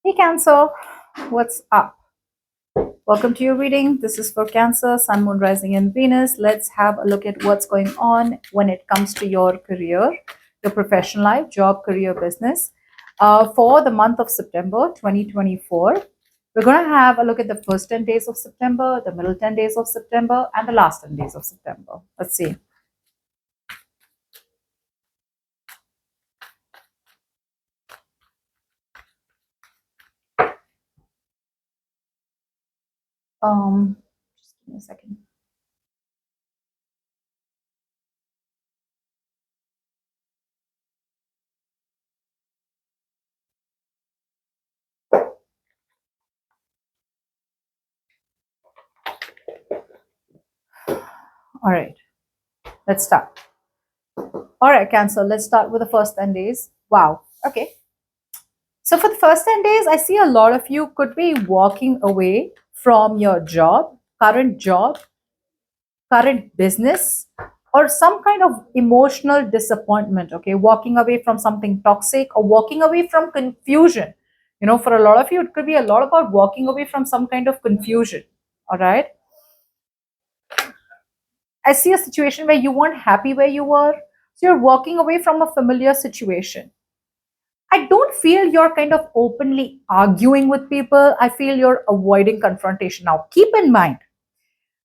Hey Cancer, what's up? Welcome to your reading. This is for Cancer, Sun, Moon, Rising, and Venus. Let's have a look at what's going on when it comes to your career, your professional life, job, career, business. For the month of September 2024, we're going to have a look at the first 10 days of September, the middle 10 days of September, and the last 10 days of September. Let's see. Just give me a second. All right, let's start. All right, Cancer, let's start with the first 10 days. Wow. Okay. So for the first 10 days, I see a lot of you could be walking away from your job, current business, or some kind of emotional disappointment. Okay. Walking away from something toxic or walking away from confusion. For a lot of you, it could be a lot about walking away from some kind of confusion. All right. I see a situation where you weren't happy where you were. So you're walking away from a familiar situation. I don't feel you're kind of openly arguing with people. I feel you're avoiding confrontation. Now, keep in mind,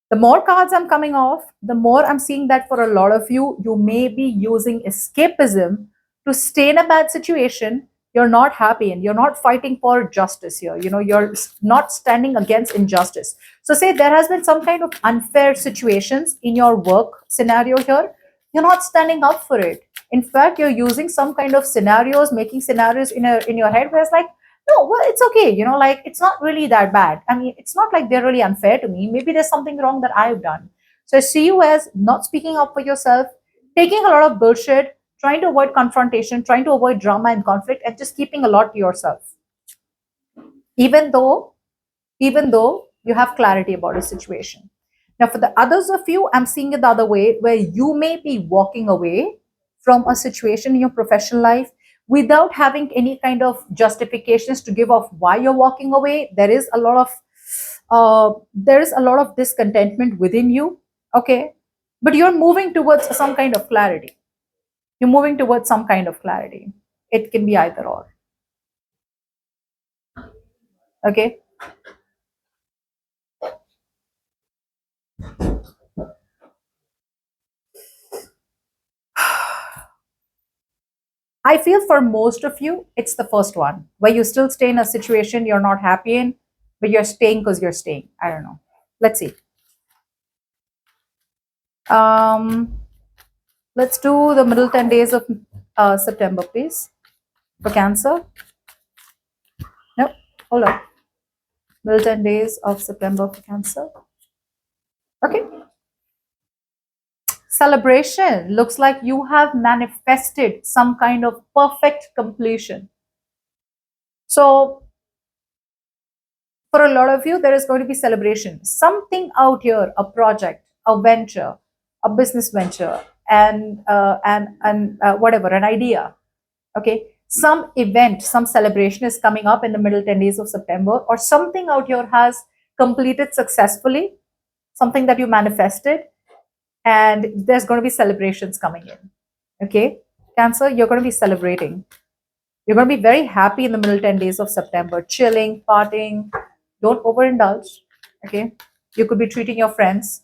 the more cards I'm coming off, the more I'm seeing that for a lot of you, you may be using escapism to stay in a bad situation you're not happy in. You're not fighting for justice here. You're not standing against injustice. So, say there has been some kind of unfair situations in your work scenario here. You're not standing up for it. In fact, you're using some kind of scenarios, making scenarios in your head where it's like, no, well, it's okay. Like it's not really that bad. I mean, it's not like they're really unfair to me. Maybe there's something wrong that I've done. So I see you as not speaking up for yourself, taking a lot of bullshit, trying to avoid confrontation, trying to avoid drama and conflict, and just keeping a lot to yourself. Even though, even though you have clarity about a situation. Now, for the others of you, I'm seeing it the other way, where you may be walking away from a situation in your professional life without having any kind of justifications to give of why you're walking away. There is a lot of discontentment within you. Okay, but you're moving towards some kind of clarity. You're moving towards some kind of clarity. It can be either or. Okay. I feel for most of you, it's the first one where you still stay in a situation you're not happy in, but you're staying because you're staying. I don't know. Let's see. Um, let's do the middle 10 days of September, please, for Cancer. Nope, hold on. Middle 10 days of September for Cancer. Okay. Celebration. Looks like you have manifested some kind of perfect completion. So for a lot of you, there is going to be celebration. Something out here, a project, a venture, a business venture, and whatever, an idea. Okay, some event, some celebration is coming up in the middle 10 days of September, or something out here has completed successfully, something that you manifested, and there's going to be celebrations coming in. Okay, Cancer, you're going to be celebrating. You're going to be very happy in the middle 10 days of September, chilling, partying. Don't overindulge. Okay. You could be treating your friends.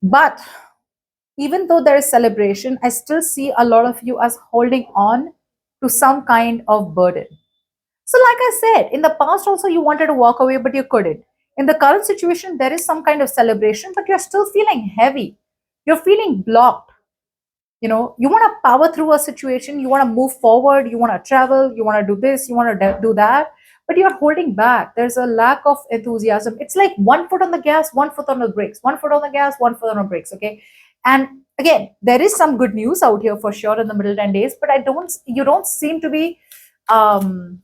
But even though there is celebration, I still see a lot of you as holding on to some kind of burden. So, like I said, in the past also you wanted to walk away, but you couldn't. In the current situation, there is some kind of celebration, but you're still feeling heavy. You're feeling blocked. You want to power through a situation, you want to move forward, you want to travel, you want to do this, you want to do that, but you're holding back. There's a lack of enthusiasm. It's like one foot on the gas, one foot on the brakes, one foot on the gas, one foot on the brakes. Okay. And again, there is some good news out here for sure in the middle 10 days, but you don't seem to be um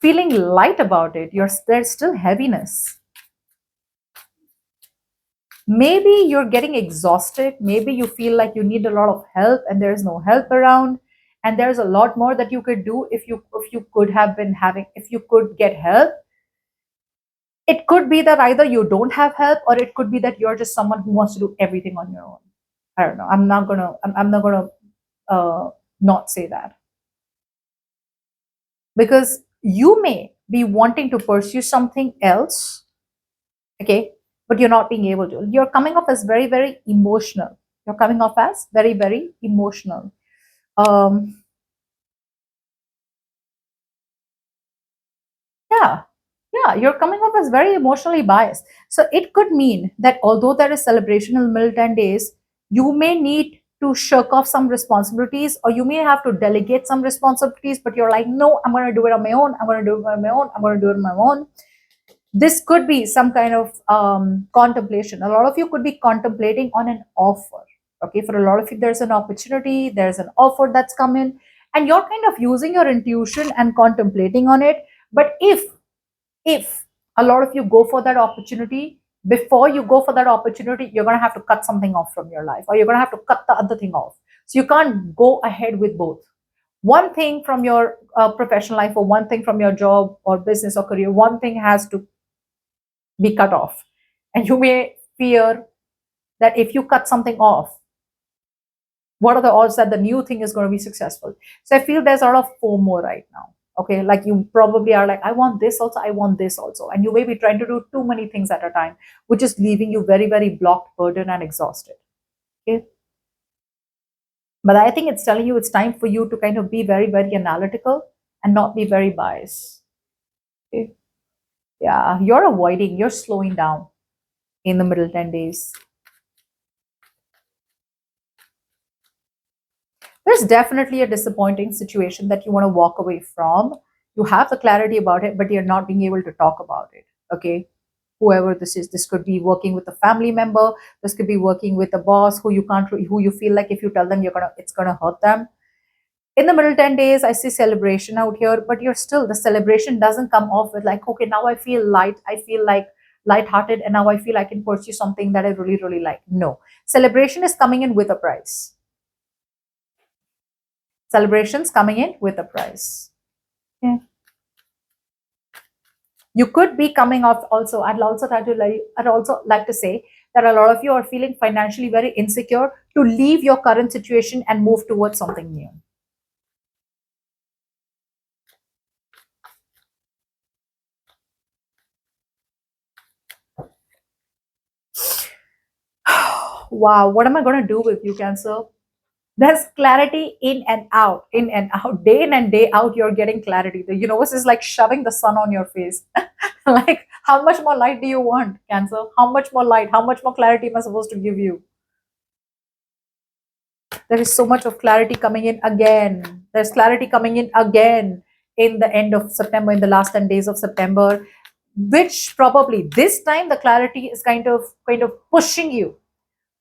feeling light about it. There's still heaviness. Maybe you're getting exhausted. Maybe you feel like you need a lot of help and there's no help around. And there's a lot more that you could do if you could have been having if you could get help. It could be that either you don't have help, or it could be that you're just someone who wants to do everything on your own. I don't know. I'm not gonna not say that, because you may be wanting to pursue something else, okay, but you're not being able to. You're coming off as very, very emotional. You're coming off as very, very emotional. Um, yeah, yeah, you're coming off as very emotionally biased. So it could mean that although there is celebration in the middle 10 days, you may need to shirk off some responsibilities, or you may have to delegate some responsibilities, but you're like, no, I'm going to do it on my own. I'm going to do it on my own. I'm going to do it on my own. This could be some kind of contemplation. A lot of you could be contemplating on an offer. Okay, for a lot of you, there's an opportunity, there's an offer that's come in, and you're kind of using your intuition and contemplating on it. But if a lot of you go for that opportunity, before you go for that opportunity, you're going to have to cut something off from your life, or you're going to have to cut the other thing off. So you can't go ahead with both. One thing from your professional life, or one thing from your job or business or career, one thing has to be cut off. And you may fear that if you cut something off, what are the odds that the new thing is going to be successful? So I feel there's a lot of FOMO right now. Okay, like you probably are like, I want this also, I want this also. And you may be trying to do too many things at a time, which is leaving you very, very blocked, burdened, and exhausted. Okay. But I think it's telling you it's time for you to kind of be very, very analytical and not be very biased. Okay. Yeah, you're avoiding, you're slowing down in the middle 10 days. There's definitely a disappointing situation that you want to walk away from. You have the clarity about it, but you're not being able to talk about it. Okay. Whoever this is, this could be working with a family member, this could be working with a boss who you can't, who you feel like if you tell them it's gonna hurt them. In the middle 10 days, I see celebration out here, but you're still, the celebration doesn't come off with like, okay, now I feel light, I feel like lighthearted, and now I feel I can pursue something that I really, really like. No. Celebration is coming in with a price. Celebrations coming in with a price. Yeah. You could be coming off also. I'd also like to say that a lot of you are feeling financially very insecure to leave your current situation and move towards something new. Wow, what am I going to do with you, Cancer? There's clarity in and out, in and out, day in and day out. You're getting clarity. The universe is like shoving the sun on your face. Like, how much more light do you want, Cancer? How much more light? How much more clarity am I supposed to give you? There is so much of clarity coming in again. There's clarity coming in again in the end of September, in the last 10 days of September, which probably this time the clarity is kind of pushing you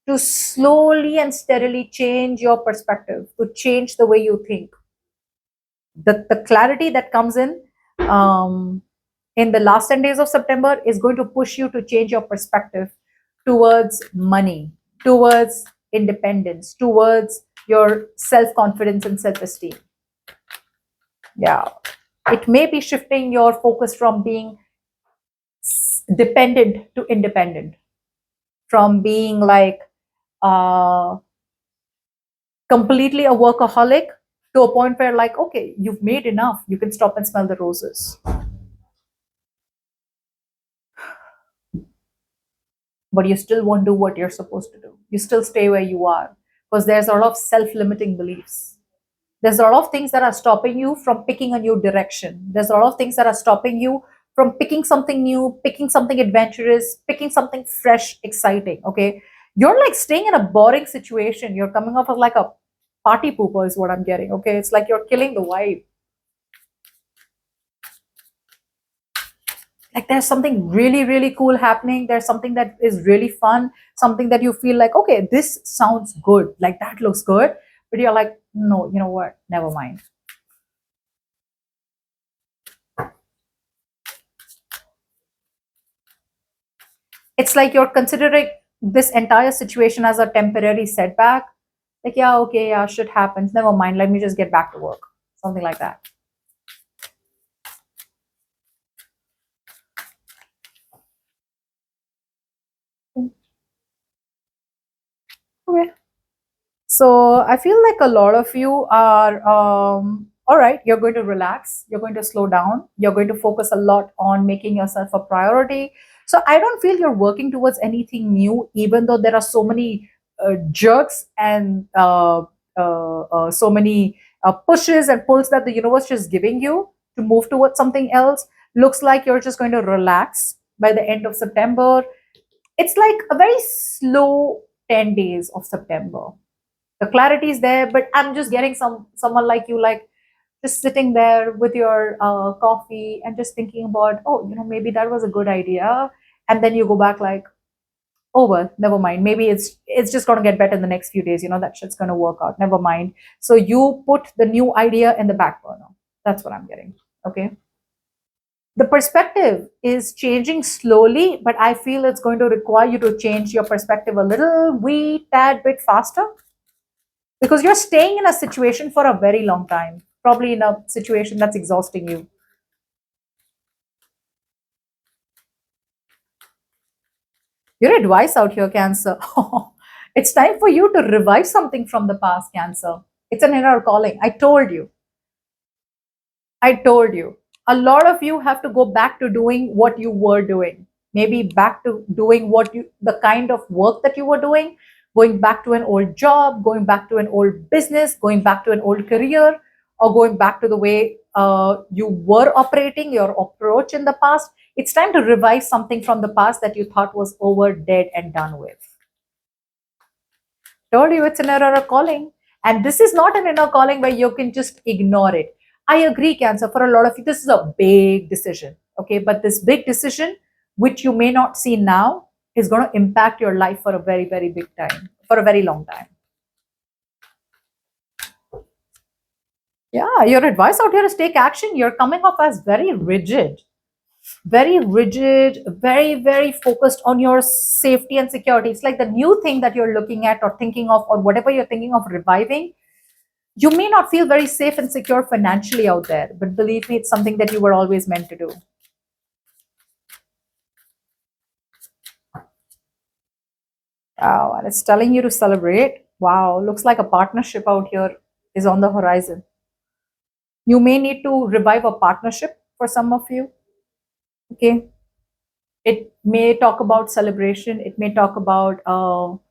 to slowly and steadily change your perspective, to change the way you think. The clarity that comes in the last 10 days of September is going to push you to change your perspective towards money, towards independence, towards your self confidence and self esteem. Yeah. It may be shifting your focus from being dependent to independent, from being like uh, completely a workaholic to a point where, like, okay, you've made enough, you can stop and smell the roses. But you still won't do what you're supposed to do. You still stay where you are because there's a lot of self limiting beliefs. There's a lot of things that are stopping you from picking a new direction. There's a lot of things that are stopping you from picking something new, picking something adventurous, picking something fresh, exciting. Okay. You're like staying in a boring situation. You're coming off of like a party pooper, is what I'm getting. Okay. It's like you're killing the vibe. Like there's something really, really cool happening. There's something that is really fun, something that you feel like, okay, this sounds good, like that looks good, but you're like, no, you know what, never mind. It's like you're considering this entire situation as a temporary setback. Like, yeah, okay, yeah, shit happens. Never mind. Let me just get back to work. Something like that. Okay. So I feel like a lot of you are all right. You're going to relax. You're going to slow down. You're going to focus a lot on making yourself a priority. So I don't feel you're working towards anything new, even though there are so many jerks and so many pushes and pulls that the universe is giving you to move towards something else. Looks like you're just going to relax by the end of September. It's like a very slow 10 days of September. The clarity is there, but I'm just getting someone like you, like just sitting there with your coffee and just thinking about, oh, maybe that was a good idea. And then you go back like, oh well, never mind, maybe it's just going to get better in the next few days, that shit's going to work out, never mind. So you put the new idea in the back burner. That's what I'm getting. Okay. The perspective is changing slowly, but I feel it's going to require you to change your perspective a little wee tad bit faster, because you're staying in a situation for a very long time, probably in a situation that's exhausting you. Your advice out here, Cancer. It's time for you to revive something from the past, Cancer. It's an inner calling. I told you. A lot of you have to go back to doing what you were doing. Maybe back to doing the kind of work that you were doing, going back to an old job, going back to an old business, going back to an old career, or going back to the way you were operating, your approach in the past. It's time to revive something from the past that you thought was over, dead, and done with. Told you it's an inner calling. And this is not an inner calling where you can just ignore it. I agree, Cancer. For a lot of you, this is a big decision. Okay. But this big decision, which you may not see now, is going to impact your life for a very, very big time, for a very long time. Yeah. Your advice out here is take action. You're coming off as very rigid, very, very focused on your safety and security. It's like the new thing that you're looking at or thinking of, or whatever you're thinking of reviving. You may not feel very safe and secure financially out there, but believe me, it's something that you were always meant to do. Wow, and it's telling you to celebrate. Wow, looks like a partnership out here is on the horizon. You may need to revive a partnership for some of you. Okay, it may talk about celebration. It may talk about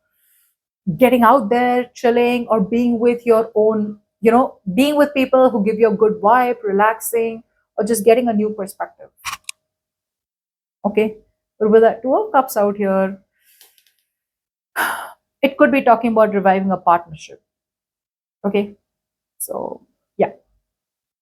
getting out there, chilling, or being with your own, being with people who give you a good vibe, relaxing, or just getting a new perspective. Okay, but with that 2 of cups out here, it could be talking about reviving a partnership. Okay, so